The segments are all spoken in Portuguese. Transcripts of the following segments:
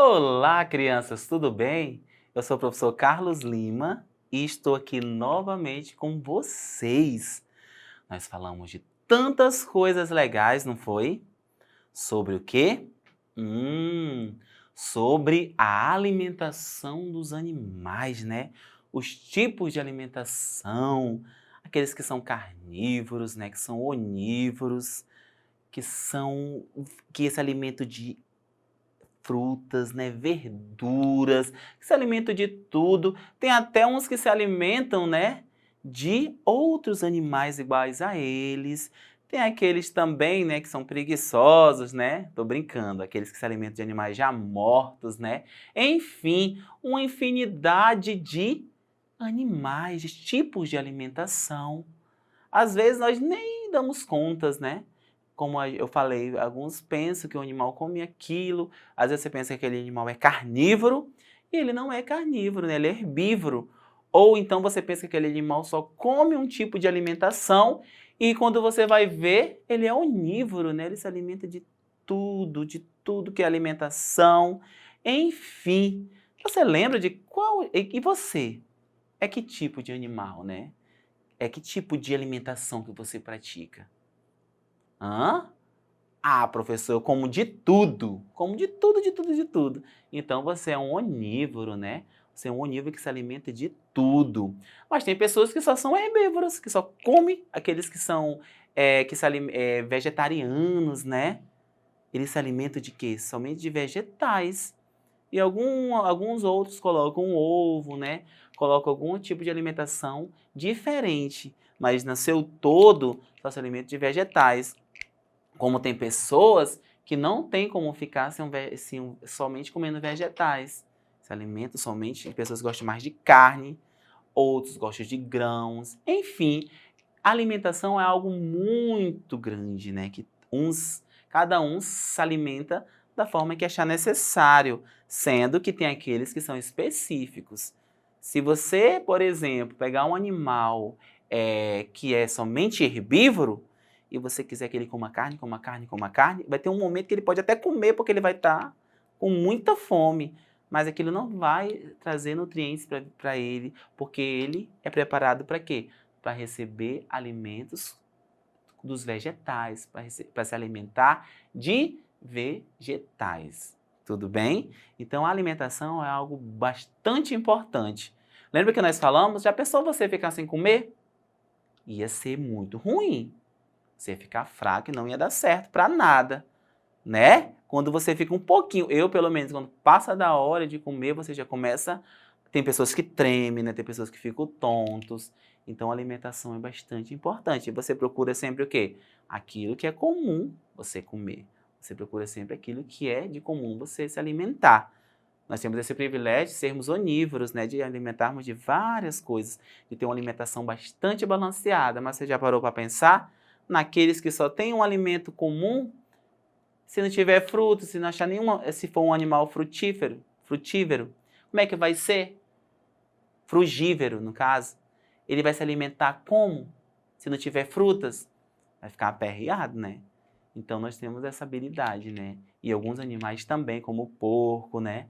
Olá, crianças, tudo bem? Eu sou o professor Carlos Lima e estou aqui novamente com vocês. Nós falamos de tantas coisas legais, não foi? Sobre o quê? Sobre a alimentação dos animais, né? Os tipos de alimentação, aqueles que são carnívoros, né? Que são onívoros, que esse alimento de frutas, né, verduras, que se alimentam de tudo. Tem até uns que se alimentam, né, de outros animais iguais a eles. Tem aqueles também, né, que são preguiçosos, né? Tô brincando, aqueles que se alimentam de animais já mortos, né? Enfim, uma infinidade de animais, de tipos de alimentação. Às vezes nós nem damos contas, né? Como eu falei, alguns pensam que o animal come aquilo, às vezes você pensa que aquele animal é carnívoro, e ele não é carnívoro, né? Ele é herbívoro. Ou então você pensa que aquele animal só come um tipo de alimentação, e quando você vai ver, ele é onívoro, né? Ele se alimenta de tudo que é alimentação. Enfim, você lembra de qual... E você? É que tipo de animal, né? É que tipo de alimentação que você pratica? Hã? Ah, professor, eu como de tudo. Como de tudo, de tudo, de tudo. Então você é um onívoro, né? Você é um onívoro que se alimenta de tudo. Mas tem pessoas que só são herbívoros, que só comem aqueles que são vegetarianos, né? Eles se alimentam de quê? Somente de vegetais. E alguns outros colocam um ovo, né? Colocam algum tipo de alimentação diferente. Mas no seu todo, só se alimenta de vegetais. Como tem pessoas que não tem como ficar somente comendo vegetais. Se alimentam somente de pessoas que gostam mais de carne, outros gostam de grãos. Enfim, a alimentação é algo muito grande, né? Que cada um se alimenta da forma que achar necessário, sendo que tem aqueles que são específicos. Se você, por exemplo, pegar um animal que é somente herbívoro, e você quiser que ele coma carne, coma carne, coma carne, vai ter um momento que ele pode até comer porque ele vai estar com muita fome, mas aquilo não vai trazer nutrientes para ele, porque ele é preparado para quê? Para receber alimentos dos vegetais, para se alimentar de vegetais. Tudo bem? Então a alimentação é algo bastante importante. Lembra que nós falamos? Já pensou você ficar sem comer? Ia ser muito ruim. Você ia ficar fraco e não ia dar certo para nada, né? Quando você fica um pouquinho, eu pelo menos, quando passa da hora de comer, você já começa. Tem pessoas que tremem, né? Tem pessoas que ficam tontos. Então a alimentação é bastante importante. E você procura sempre o quê? Aquilo que é comum você comer. Você procura sempre aquilo que é de comum você se alimentar. Nós temos esse privilégio de sermos onívoros, né? De alimentarmos de várias coisas, de ter uma alimentação bastante balanceada. Mas você já parou para pensar naqueles que só têm um alimento comum? Se não tiver fruto, se não achar nenhuma, se for um animal frutífero, como é que vai ser? Frugívero, no caso. Ele vai se alimentar como? Se não tiver frutas, vai ficar aperreado, né? Então nós temos essa habilidade, né? E alguns animais também, como o porco, né?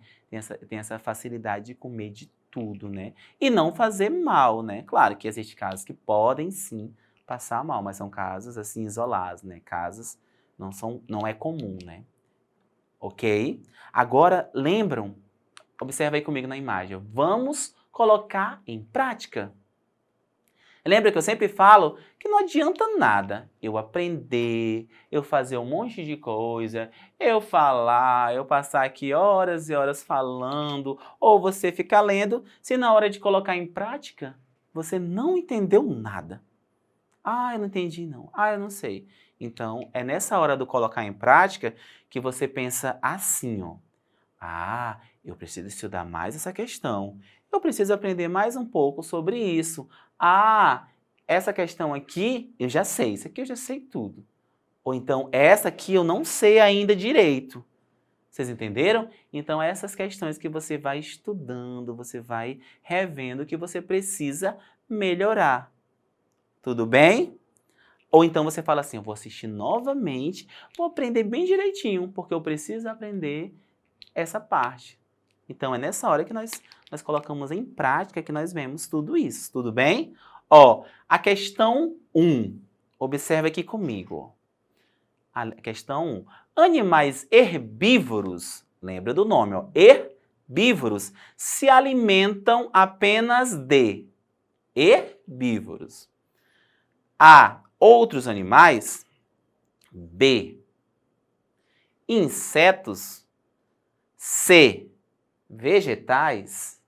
Tem essa facilidade de comer de tudo, né? E não fazer mal, né? Claro que existem casos que podem sim passar mal, mas são casos assim isolados, né? Casos não é comum, né? Ok? Agora lembram? Observa aí comigo na imagem. Vamos colocar em prática. Lembra que eu sempre falo que não adianta nada eu aprender, eu fazer um monte de coisa, eu falar, eu passar aqui horas e horas falando, ou você ficar lendo, se na hora de colocar em prática você não entendeu nada. Ah, eu não entendi não. Ah, eu não sei. Então, é nessa hora do colocar em prática que você pensa assim, ó. Ah, eu preciso estudar mais essa questão. Eu preciso aprender mais um pouco sobre isso. Ah, essa questão aqui eu já sei. Isso aqui eu já sei tudo. Ou então, essa aqui eu não sei ainda direito. Vocês entenderam? Então, essas questões que você vai estudando, você vai revendo que você precisa melhorar. Tudo bem? Ou então você fala assim, eu vou assistir novamente, vou aprender bem direitinho, porque eu preciso aprender essa parte. Então, é nessa hora que nós colocamos em prática que nós vemos tudo isso, tudo bem? Ó, a questão 1, observa aqui comigo. A questão 1, animais herbívoros, lembra do nome, ó, herbívoros, se alimentam apenas de herbívoros. A, outros animais. B, insetos. C, vegetais.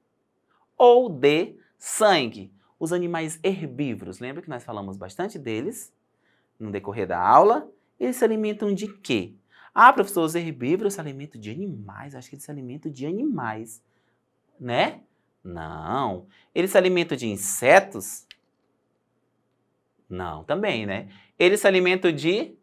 Ou D, sangue. Os animais herbívoros, lembra que nós falamos bastante deles no decorrer da aula? Eles se alimentam de quê? Ah, professor, os herbívoros se alimentam de animais. Acho que eles se alimentam de animais, né? Não. Eles se alimentam de insetos? Não, também, né? Eles se alimentam de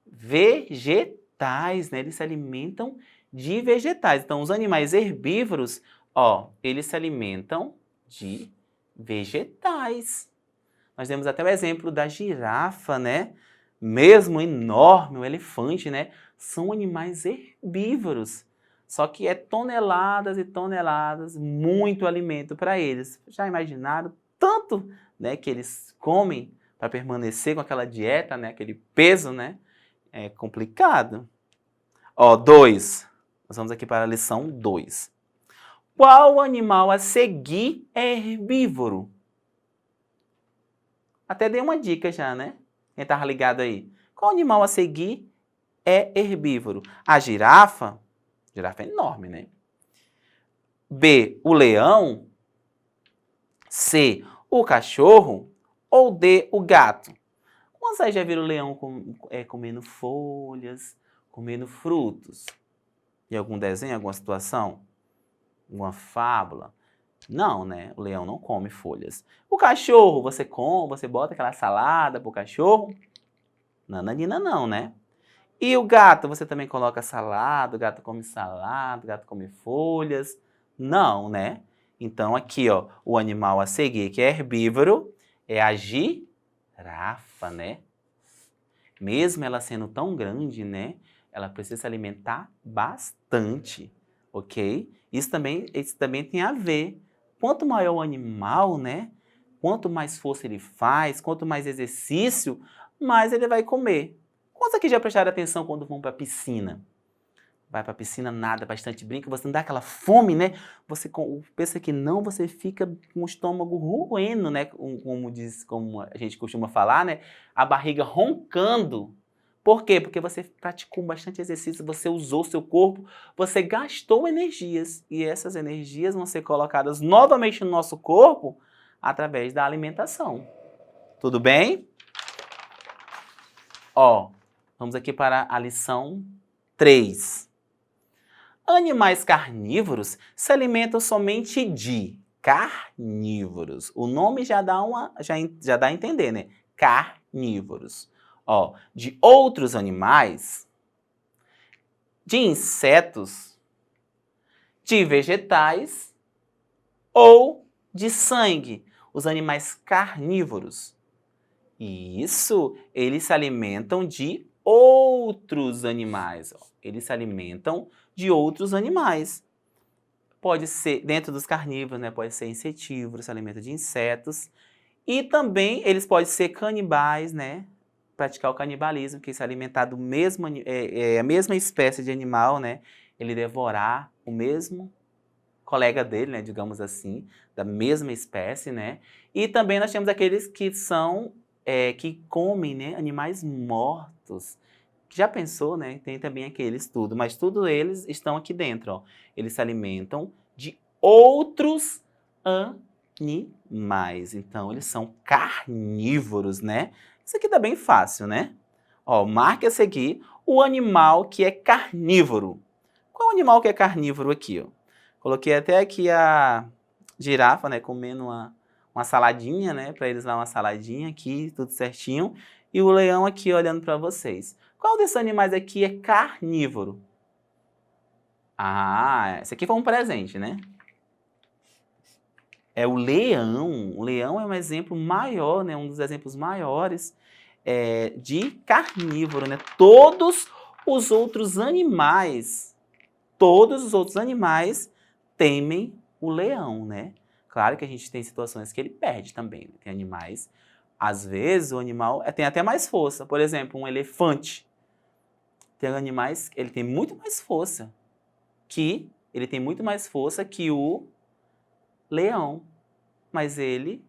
vegetais, né? Eles se alimentam de vegetais. Então, os animais herbívoros, ó, eles se alimentam de vegetais. Nós temos até o exemplo da girafa, né? Mesmo enorme, o elefante, né? São animais herbívoros. Só que é toneladas e toneladas, muito alimento para eles. Já imaginaram tanto, né, que eles comem para permanecer com aquela dieta, né, aquele peso, né? É complicado. Ó, 2. Nós vamos aqui para a lição 2. Qual animal a seguir é herbívoro? Até dei uma dica já, né? Quem estava ligado aí. Qual animal a seguir é herbívoro? A girafa? Girafa é enorme, né? B, o leão. C, o cachorro. Ou D, o gato? Vocês já viram o leão comendo folhas, comendo frutos? Em algum desenho, alguma situação? Uma fábula? Não, né? O leão não come folhas. O cachorro, você bota aquela salada pro cachorro? Nananina não, né? E o gato, você também coloca salada, o gato come salada, o gato come folhas? Não, né? Então aqui, ó, o animal a seguir, que é herbívoro, é a girafa, né? Mesmo ela sendo tão grande, né? Ela precisa se alimentar bastante, ok? Isso também tem a ver. Quanto maior o animal, né? Quanto mais força ele faz, quanto mais exercício, mais ele vai comer. Quantos aqui já prestaram atenção quando vão para a piscina? Vai para a piscina, nada, bastante brinca, você não dá aquela fome, né? Você pensa que não, você fica com o estômago roendo, né? Como a gente costuma falar, né? A barriga roncando. Por quê? Porque você praticou bastante exercício, você usou seu corpo, você gastou energias. E essas energias vão ser colocadas novamente no nosso corpo através da alimentação. Tudo bem? Ó, vamos aqui para a lição 3. Animais carnívoros se alimentam somente de carnívoros. O nome já dá a entender, né? Carnívoros. Ó, de outros animais, de insetos, de vegetais ou de sangue. Os animais carnívoros. Isso, eles se alimentam de outros animais. Ó. Eles se alimentam de outros animais. Pode ser, dentro dos carnívoros, né? Pode ser insetívoro, se alimenta de insetos. E também eles podem ser canibais, né? Praticar o canibalismo, que é se alimentar do mesmo, a mesma espécie de animal, né? Ele devorar o mesmo colega dele, né? Digamos assim, da mesma espécie, né? E também nós temos aqueles que são, que comem, né? Animais mortos. Já pensou, né? Tem também aqueles tudo, mas tudo eles estão aqui dentro, ó. Eles se alimentam de outros animais. Então, eles são carnívoros, né? Isso aqui tá bem fácil, né? Ó, marque a seguir o animal que é carnívoro. Qual animal que é carnívoro aqui, ó? Coloquei até aqui a girafa, né? Comendo uma saladinha, né? Para eles lá uma saladinha aqui, tudo certinho. E o leão aqui olhando para vocês. Qual desses animais aqui é carnívoro? Ah, esse aqui foi um presente, né? É o leão. O leão é um exemplo maior, né? Um dos exemplos maiores de carnívoro, né? Todos os outros animais todos os outros animais temem o leão, né? Claro que a gente tem situações que ele perde também, né? Tem animais, às vezes o animal tem até mais força. Por exemplo, um elefante. Tem animais, ele tem muito mais força que o leão. Mas ele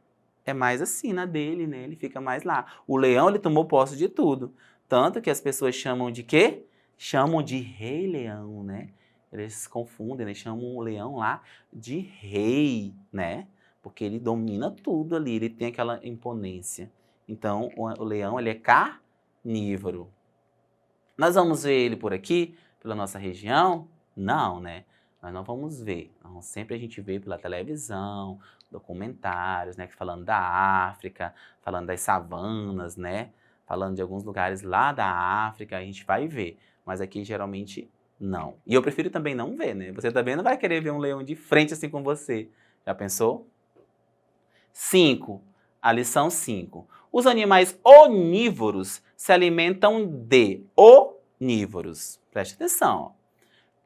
é mais assim na dele, né? Ele fica mais lá. O leão, ele tomou posse de tudo. Tanto que as pessoas chamam de quê? Chamam de rei leão, né? Eles se confundem, eles chamam o leão lá de rei, né? Porque ele domina tudo ali, ele tem aquela imponência. Então, o leão, ele é carnívoro. Nós vamos ver ele por aqui, pela nossa região? Não, né? Nós não vamos ver. Então, sempre a gente vê pela televisão, documentários, né? Falando da África, falando das savanas, né? Falando de alguns lugares lá da África, a gente vai ver. Mas aqui, geralmente, não. E eu prefiro também não ver, né? Você também não vai querer ver um leão de frente assim com você. Já pensou? 5. A lição 5. Os animais onívoros se alimentam de onívoros. Preste atenção.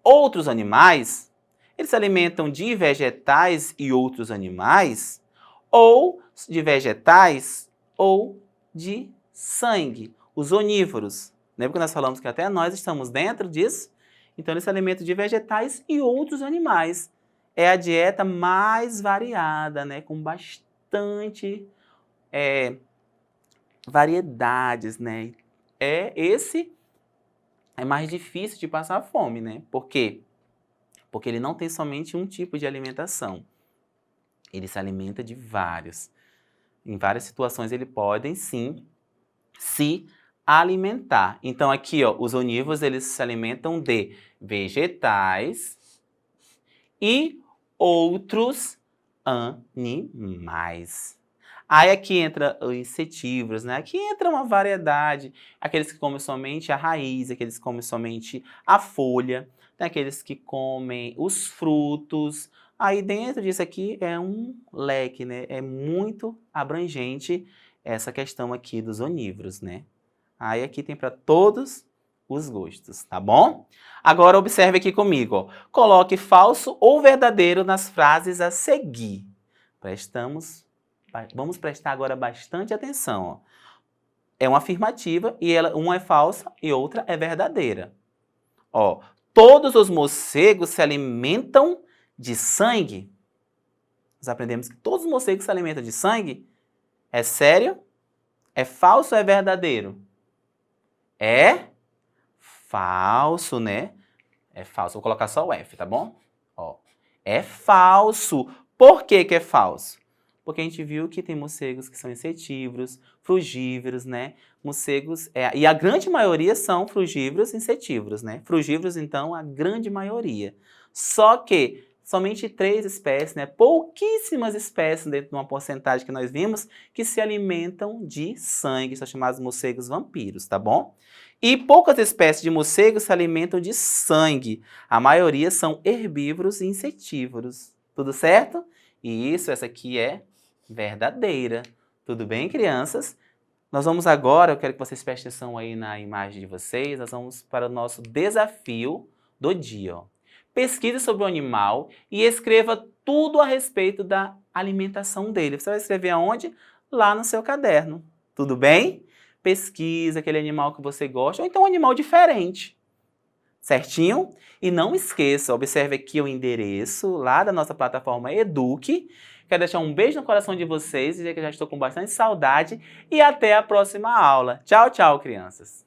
Outros animais, eles se alimentam de vegetais e outros animais, ou de vegetais ou de sangue. Os onívoros. Lembra que nós falamos que até nós estamos dentro disso? Então, eles se alimentam de vegetais e outros animais. É a dieta mais variada, né? Com bastante variedades, né? Esse é mais difícil de passar fome, né? Por quê? Porque ele não tem somente um tipo de alimentação. Ele se alimenta de vários. Em várias situações ele podem sim se alimentar. Então aqui, ó, os onívoros eles se alimentam de vegetais e outros animais. Aí aqui entra os insetívoros, né? Aqui entra uma variedade. Aqueles que comem somente a raiz, aqueles que comem somente a folha, tem aqueles que comem os frutos. Aí dentro disso aqui é um leque, né? É muito abrangente essa questão aqui dos onívoros, né? Aí aqui tem para todos os gostos, tá bom? Agora observe aqui comigo, ó. Coloque falso ou verdadeiro nas frases a seguir. Vamos prestar agora bastante atenção, ó. É uma afirmativa e uma é falsa e outra é verdadeira. Ó, todos os morcegos se alimentam de sangue. Nós aprendemos que todos os morcegos se alimentam de sangue. É sério? É falso ou é verdadeiro? É falso, né? É falso. Vou colocar só o F, tá bom? Ó, é falso. Por que que é falso? Porque a gente viu que tem morcegos que são insetívoros, frugívoros, né? Morcegos, e a grande maioria são frugívoros e insetívoros, né? Frugívoros, então, a grande maioria. Só que somente 3 espécies, né? Pouquíssimas espécies, dentro de uma porcentagem que nós vimos, que se alimentam de sangue, são chamados morcegos vampiros, tá bom? E poucas espécies de morcegos se alimentam de sangue. A maioria são herbívoros e insetívoros. Tudo certo? E essa aqui é verdadeira. Tudo bem, crianças? Nós vamos agora, eu quero que vocês prestem atenção aí na imagem de vocês, nós vamos para o nosso desafio do dia. Ó. Pesquise sobre o animal e escreva tudo a respeito da alimentação dele. Você vai escrever aonde? Lá no seu caderno. Tudo bem? Pesquisa aquele animal que você gosta, ou então um animal diferente. Certinho? E não esqueça, observe aqui o endereço lá da nossa plataforma Eduque. Quero deixar um beijo no coração de vocês, dizer que eu já estou com bastante saudade e até a próxima aula. Tchau, tchau, crianças!